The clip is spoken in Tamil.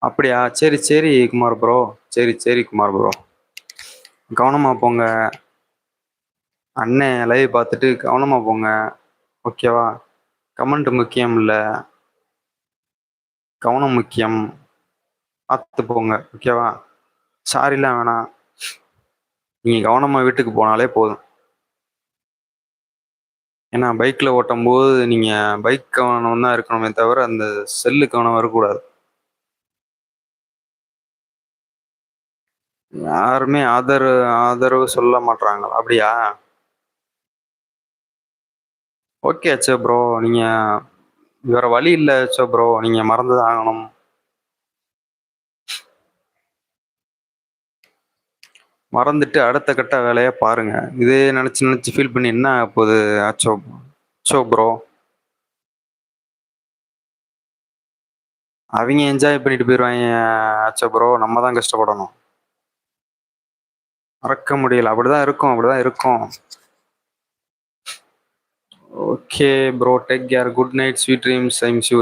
அப்படியா? சரி, சரி குமார் ப்ரோ. சரி, சரி குமார் ப்ரோ. கவனமா போங்க. அண்ணன் லைவ் பார்த்துட்டு கவனமா போங்க. ஓகேவா? கமெண்ட் முக்கியம் இல்ல. கவனம் முக்கியம். பார்த்து போங்க. ஓகேவா? சாரிலாம் வேணாம். நீங்க கவனமா வீட்டுக்கு போனாலே போதும். ஏன்னா பைக்ல ஓட்டும்போது நீங்க பைக் கவனம் தான் இருக்கணுமே தவிர, அந்த செல்லு கவனம் வரக்கூடாது. யாருமே ஆதரவு சொல்ல மாட்றாங்க. அப்படியா? ஓகே அச்சோ ப்ரோ. நீங்க வேற வழி இல்ல அச்சோ ப்ரோ. நீங்க மறந்துதான் ஆகணும். மறந்துட்டு அடுத்த கட்ட வேலைய பாருங்க. இதே நெனச்சு நெனச்சு ஃபீல் பண்ணி என்ன ஆகப்போது அச்சோ அச்சோ ப்ரோ. அவிங்க என்ஜாய் பண்ணிட்டு போயிருவாய்ங்க அச்சோ ப்ரோ. நம்ம தான் கஷ்டப்படணும். மறக்க முடியல. அப்படிதான் இருக்கும், அப்படிதான் இருக்கும். Okay bro. Take care. Good night. Sweet dreams. I miss you.